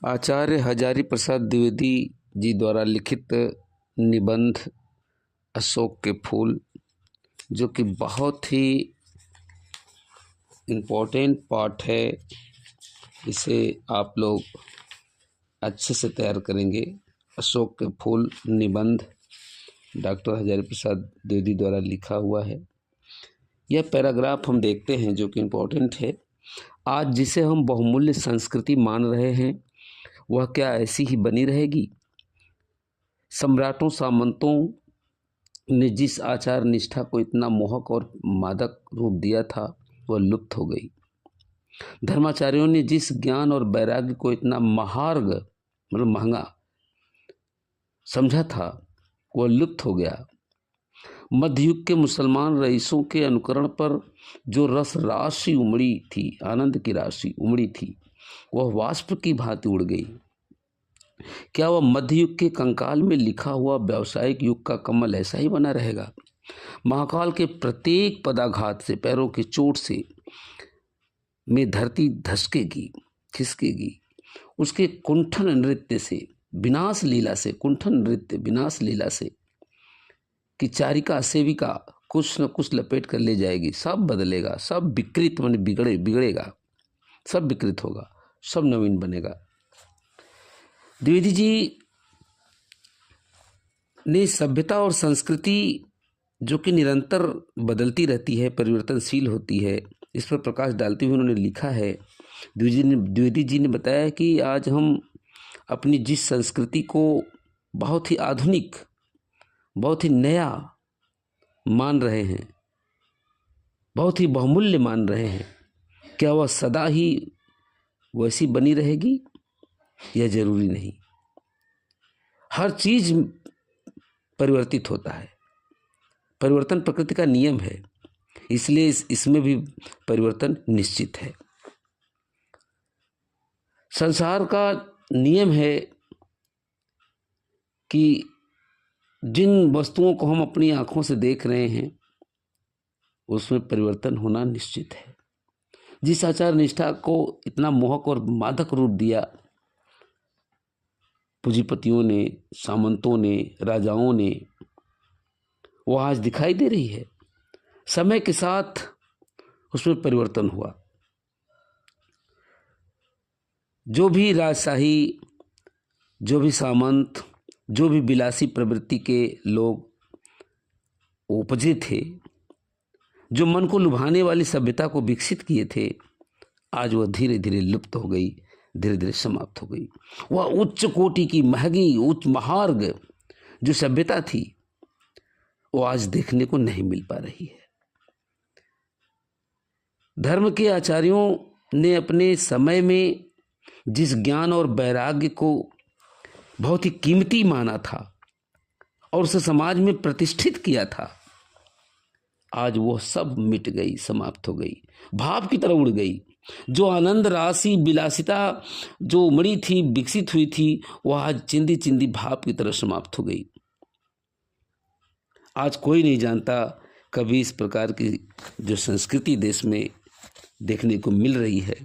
आचार्य हजारी प्रसाद द्विवेदी जी द्वारा लिखित निबंध अशोक के फूल, जो कि बहुत ही इम्पोर्टेंट पार्ट है। इसे आप लोग अच्छे से तैयार करेंगे। अशोक के फूल निबंध डॉक्टर हजारी प्रसाद द्विवेदी द्वारा लिखा हुआ है। यह पैराग्राफ हम देखते हैं जो कि इम्पोर्टेंट है। आज जिसे हम बहुमूल्य संस्कृति मान रहे हैं, वह क्या ऐसी ही बनी रहेगी? सम्राटों सामंतों ने जिस आचार निष्ठा को इतना मोहक और मादक रूप दिया था, वह लुप्त हो गई। धर्माचार्यों ने जिस ज्ञान और वैराग्य को इतना महार्घ मतलब महंगा समझा था, वह लुप्त हो गया। मध्ययुग के मुसलमान रईसों के अनुकरण पर जो रस राशि उमड़ी थी, आनंद की राशि उमड़ी थी, वह वाष्प की भांति उड़ गई। क्या वह मध्ययुग के कंकाल में लिखा हुआ व्यावसायिक युग का कमल ऐसा ही बना रहेगा? महाकाल के प्रत्येक पदाघात से, पैरों की चोट से में धरती धसकेगी, खिसकेगी। उसके कुंठन नृत्य से, विनाश लीला से, कुंठन नृत्य विनाश लीला से कि चारिका सेविका कुछ न कुछ लपेट कर ले जाएगी। सब बदलेगा, सब विकृत मन बिगड़ेगा, सब विकृत होगा, सब नवीन बनेगा। द्विवेदी जी ने सभ्यता और संस्कृति जो कि निरंतर बदलती रहती है, परिवर्तनशील होती है, इस पर प्रकाश डालते हुए उन्होंने लिखा है। द्विवेदी जी ने बताया कि आज हम अपनी जिस संस्कृति को बहुत ही आधुनिक, बहुत ही नया मान रहे हैं, बहुत ही बहुमूल्य मान रहे हैं, क्या वह सदा ही वैसी बनी रहेगी? यह जरूरी नहीं। हर चीज परिवर्तित होता है। परिवर्तन प्रकृति का नियम है, इसलिए इसमें भी परिवर्तन निश्चित है। संसार का नियम है कि जिन वस्तुओं को हम अपनी आंखों से देख रहे हैं, उसमें परिवर्तन होना निश्चित है। जिस आचार निष्ठा को इतना मोहक और मादक रूप दिया पूंजीपतियों ने, सामंतों ने, राजाओं ने, वो आज दिखाई दे रही है। समय के साथ उसमें परिवर्तन हुआ। जो भी राजशाही, जो भी सामंत, जो भी विलासी प्रवृत्ति के लोग उपजे थे, जो मन को लुभाने वाली सभ्यता को विकसित किए थे, आज वह धीरे धीरे लुप्त हो गई, धीरे धीरे समाप्त हो गई। वह उच्च कोटि की महंगी, उच्च महार्घ जो सभ्यता थी, वो आज देखने को नहीं मिल पा रही है। धर्म के आचार्यों ने अपने समय में जिस ज्ञान और वैराग्य को बहुत ही कीमती माना था और उसे समाज में प्रतिष्ठित किया था, आज वह सब मिट गई, समाप्त हो गई, भाव की तरह उड़ गई। जो आनंद राशि, विलासिता जो उमड़ी थी, विकसित हुई थी, वह आज चिंदी चिंदी भाव की तरह समाप्त हो गई। आज कोई नहीं जानता कभी इस प्रकार की जो संस्कृति देश में देखने को मिल रही है।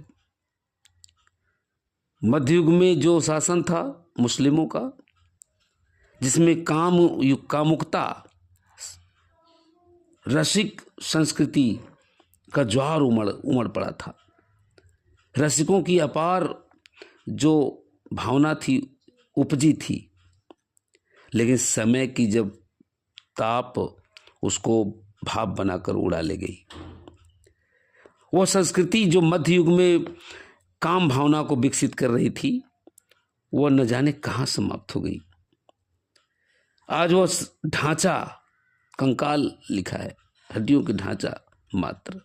मध्ययुग में जो शासन था मुस्लिमों का, जिसमें कामुकता, रसिक संस्कृति का ज्वार उमड़ पड़ा था। रसिकों की अपार जो भावना थी, उपजी थी, लेकिन समय की जब ताप उसको भाप बनाकर उड़ा ले गई। वह संस्कृति जो मध्य युग में काम भावना को विकसित कर रही थी, वह न जाने कहाँ समाप्त हो गई। आज वह ढांचा, कंकाल लिखा है, हड्डियों के ढांचा मात्र।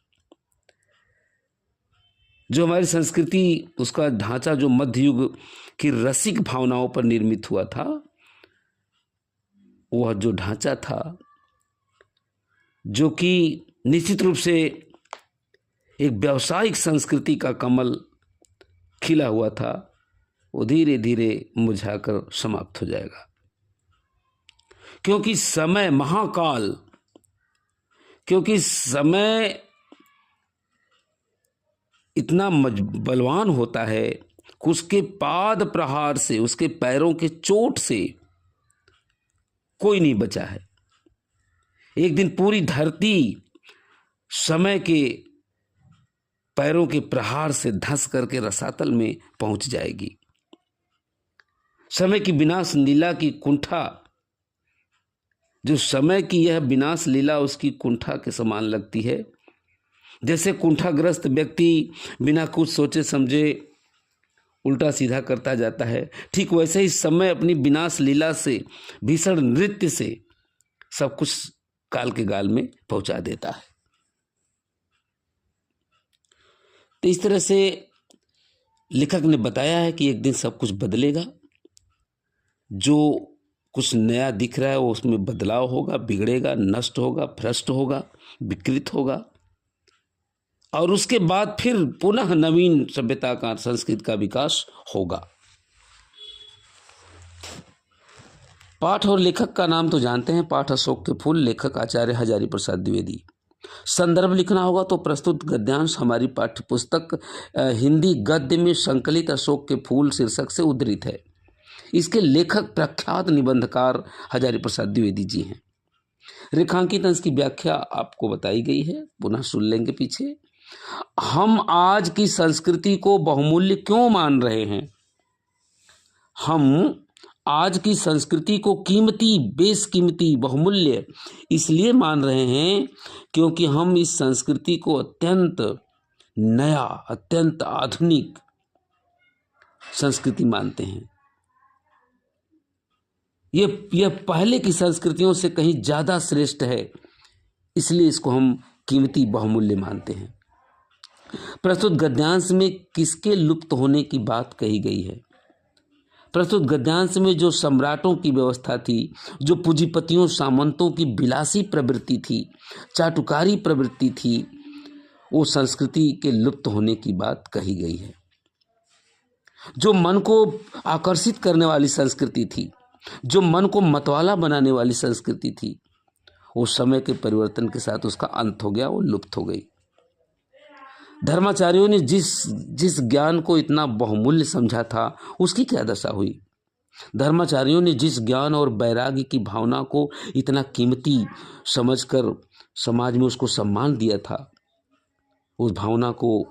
जो हमारी संस्कृति, उसका ढांचा जो मध्य युग की रसिक भावनाओं पर निर्मित हुआ था, वह जो ढांचा था, जो कि निश्चित रूप से एक व्यावसायिक संस्कृति का कमल खिला हुआ था, वो धीरे धीरे मुरझाकर समाप्त हो जाएगा। क्योंकि समय महाकाल, क्योंकि समय इतना बलवान होता है उसके पाद प्रहार से, उसके पैरों के चोट से कोई नहीं बचा है। एक दिन पूरी धरती समय के पैरों के प्रहार से धंस करके रसातल में पहुंच जाएगी। समय की विनाश लीला की कुंठा, जो समय की यह विनाश लीला उसकी कुंठा के समान लगती है। जैसे कुंठाग्रस्त व्यक्ति बिना कुछ सोचे समझे उल्टा सीधा करता जाता है, ठीक वैसे ही समय अपनी विनाश लीला से, भीषण नृत्य से सब कुछ काल के गाल में पहुंचा देता है। तो इस तरह से लेखक ने बताया है कि एक दिन सब कुछ बदलेगा। जो कुछ नया दिख रहा है वो उसमें बदलाव होगा, बिगड़ेगा, नष्ट होगा, भ्रष्ट होगा, विकृत होगा, और उसके बाद फिर पुनः नवीन सभ्यता का, संस्कृति का विकास होगा। पाठ और लेखक का नाम तो जानते हैं, पाठ अशोक के फूल, लेखक आचार्य हजारी प्रसाद द्विवेदी। संदर्भ लिखना होगा तो प्रस्तुत गद्यांश हमारी पाठ्य पुस्तक हिंदी गद्य में संकलित अशोक के फूल शीर्षक से उद्धृत है। इसके लेखक प्रख्यात निबंधकार हजारी प्रसाद द्विवेदी जी हैं। रेखांकित अंश की व्याख्या आपको बताई गई है, पुनः सुन लेंगे पीछे। हम आज की संस्कृति को बहुमूल्य क्यों मान रहे हैं? हम आज की संस्कृति को कीमती, बेशकीमती, बहुमूल्य इसलिए मान रहे हैं क्योंकि हम इस संस्कृति को अत्यंत नया, अत्यंत आधुनिक संस्कृति मानते हैं। यह पहले की संस्कृतियों से कहीं ज़्यादा श्रेष्ठ है, इसलिए इसको हम कीमती, बहुमूल्य मानते हैं। प्रस्तुत गद्यांश में किसके लुप्त होने की बात कही गई है? प्रस्तुत गद्यांश में जो सम्राटों की व्यवस्था थी, जो पूंजीपतियों, सामंतों की विलासी प्रवृत्ति थी, चाटुकारी प्रवृत्ति थी, वो संस्कृति के लुप्त होने की बात कही गई है। जो मन को आकर्षित करने वाली संस्कृति थी, जो मन को मतवाला बनाने वाली संस्कृति थी, वो समय के परिवर्तन के साथ उसका अंत हो गया, वो लुप्त हो गई। धर्माचार्यों ने जिस ज्ञान को इतना बहुमूल्य समझा था, उसकी क्या दशा हुई? धर्माचार्यों ने जिस ज्ञान और वैराग्य की भावना को इतना कीमती समझकर समाज में उसको सम्मान दिया था, उस भावना को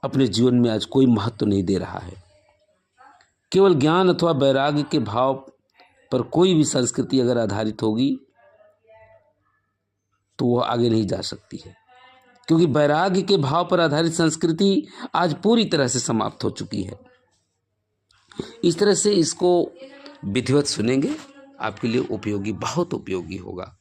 अपने जीवन में आज कोई महत्व नहीं दे रहा है। केवल ज्ञान अथवा वैराग्य के भाव पर कोई भी संस्कृति अगर आधारित होगी तो वह आगे नहीं जा सकती है, क्योंकि वैराग्य के भाव पर आधारित संस्कृति आज पूरी तरह से समाप्त हो चुकी है। इस तरह से इसको विधिवत सुनेंगे, आपके लिए उपयोगी, बहुत उपयोगी होगा।